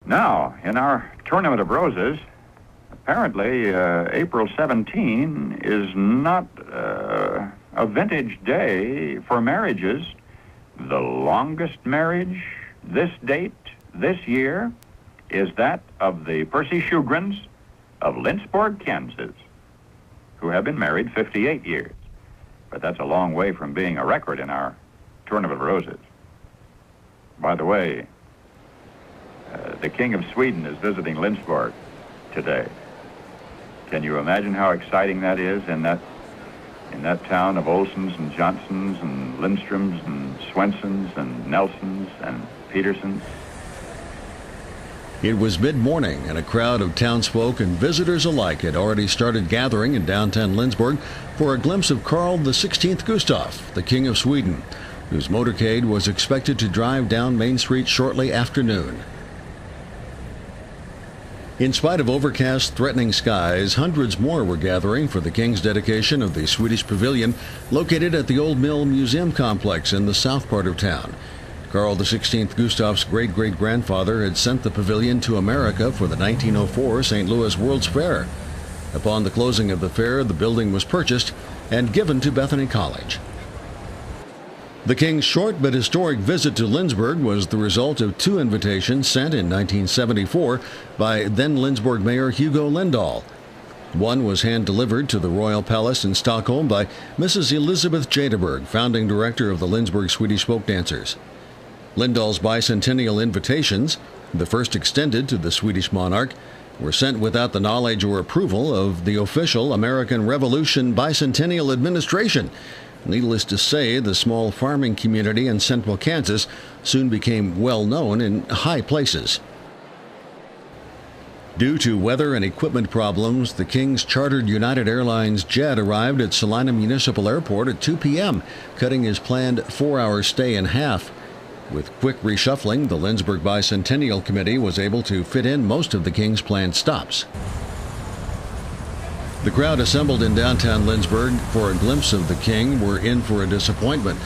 Now, in our Tournament of Roses, apparently April 17 is not a vintage day for marriages. The longest marriage this date, this year, is that of the Percy Shugrens of Lindsborg, Kansas, who have been married 58 years. But that's a long way from being a record in our Tournament of Roses. By the way, the King of Sweden is visiting Lindsborg today. Can you imagine how exciting that is in that town of Olsons and Johnsons and Lindstroms and Swensons and Nelsons and Petersons? It was mid-morning, and a crowd of townsfolk and visitors alike had already started gathering in downtown Lindsborg for a glimpse of Carl XVI Gustaf, the King of Sweden, whose motorcade was expected to drive down Main Street shortly after noon. In spite of overcast, threatening skies, hundreds more were gathering for the King's dedication of the Swedish Pavilion, located at the Old Mill Museum complex in the south part of town. Carl XVI Gustaf's great-great-grandfather had sent the pavilion to America for the 1904 St. Louis World's Fair. Upon the closing of the fair, the building was purchased and given to Bethany College. The King's short but historic visit to Lindsborg was the result of two invitations sent in 1974 by then Lindsborg Mayor Hugo Lindahl. One was hand-delivered to the Royal Palace in Stockholm by Mrs. Elizabeth Jadaberg, founding director of the Lindsborg Swedish Folk Dancers. Lindahl's bicentennial invitations, the first extended to the Swedish monarch, were sent without the knowledge or approval of the official American Revolution Bicentennial Administration. Needless to say, the small farming community in central Kansas soon became well known in high places. Due to weather and equipment problems, the King's chartered United Airlines jet arrived at Salina Municipal Airport at 2 p.m., cutting his planned 4-hour stay in half. With quick reshuffling, the Lindsborg Bicentennial Committee was able to fit in most of the King's planned stops. The crowd assembled in downtown Lindsborg for a glimpse of the King were in for a disappointment.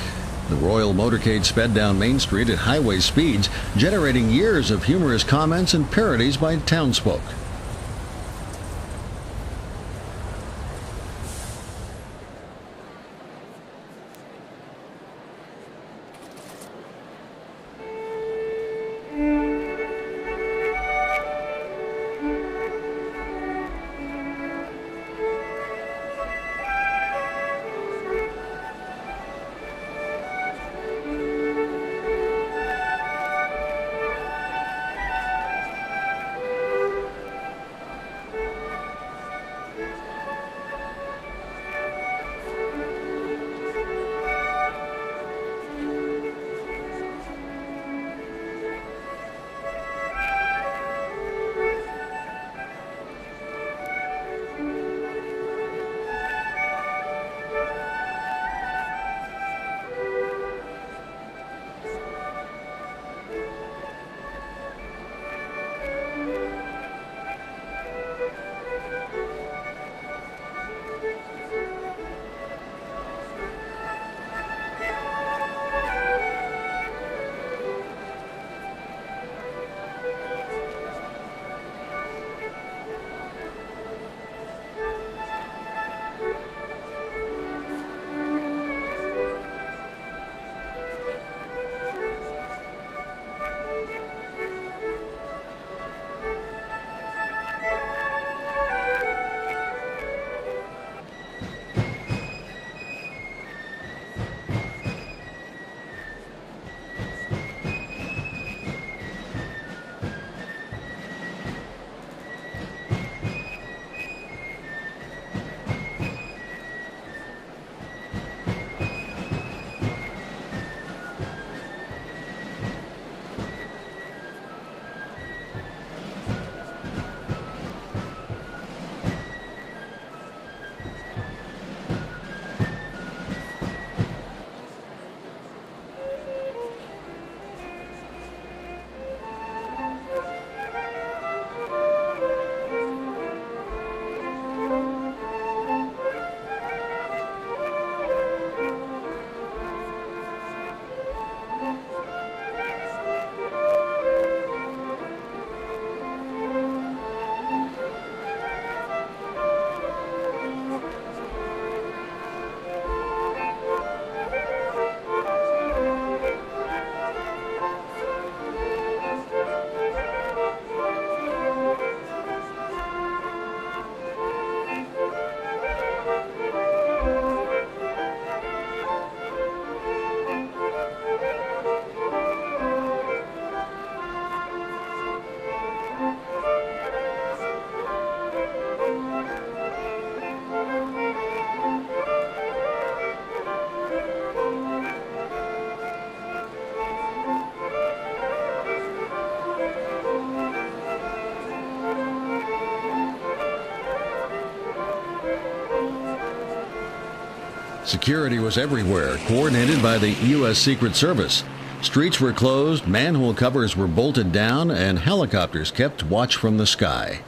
The royal motorcade sped down Main Street at highway speeds, generating years of humorous comments and parodies by townsfolk. Security was everywhere, coordinated by the U.S. Secret Service. Streets were closed, manhole covers were bolted down, and helicopters kept watch from the sky.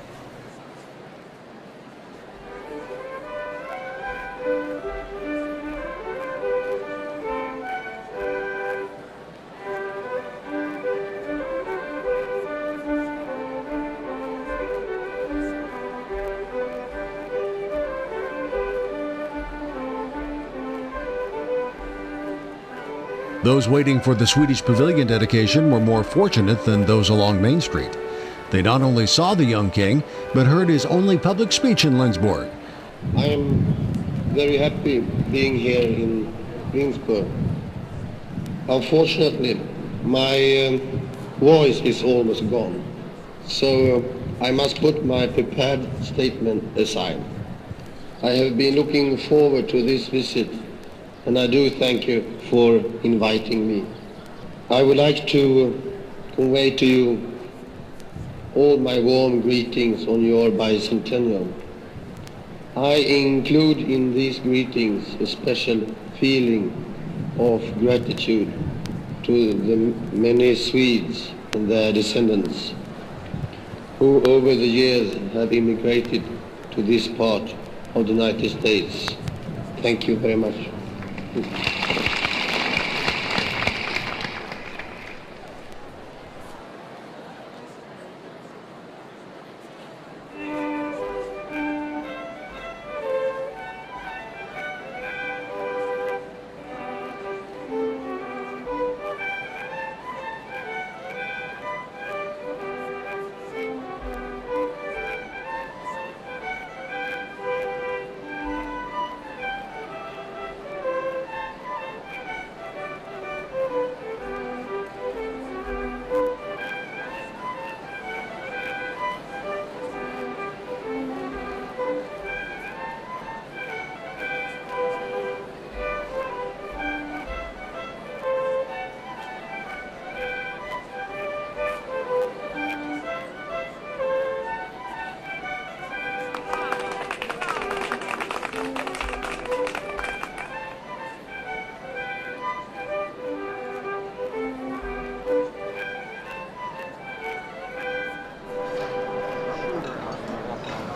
Those waiting for the Swedish Pavilion dedication were more fortunate than those along Main Street. They not only saw the young king, but heard his only public speech in Lindsborg. I am very happy being here in Lindsborg. Unfortunately, my voice is almost gone, so I must put my prepared statement aside. I have been looking forward to this visit, and I do thank you for inviting me. I would like to convey to you all my warm greetings on your bicentennial. I include in these greetings a special feeling of gratitude to the many Swedes and their descendants who over the years have immigrated to this part of the United States. Thank you very much.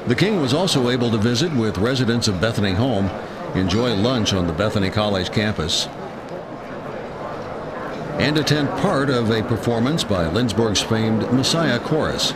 The king was also able to visit with residents of Bethany Home, enjoy lunch on the Bethany College campus, and attend part of a performance by Lindsborg's famed Messiah Chorus.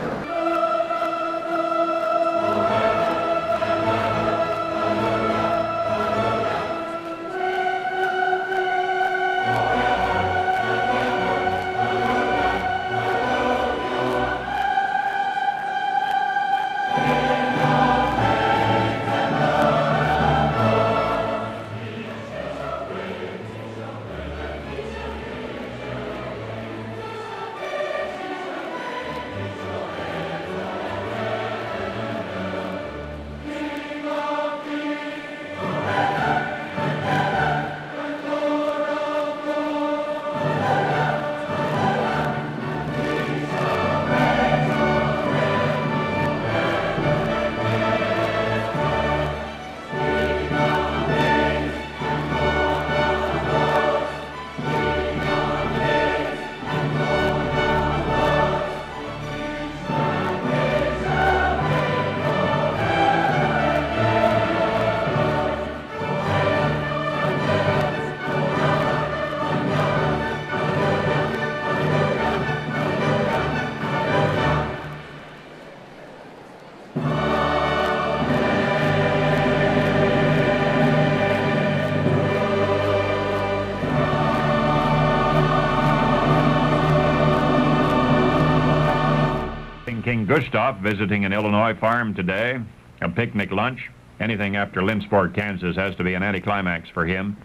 King Gustaf visiting an Illinois farm today, a picnic lunch. Anything after Lindsborg, Kansas has to be an anticlimax for him.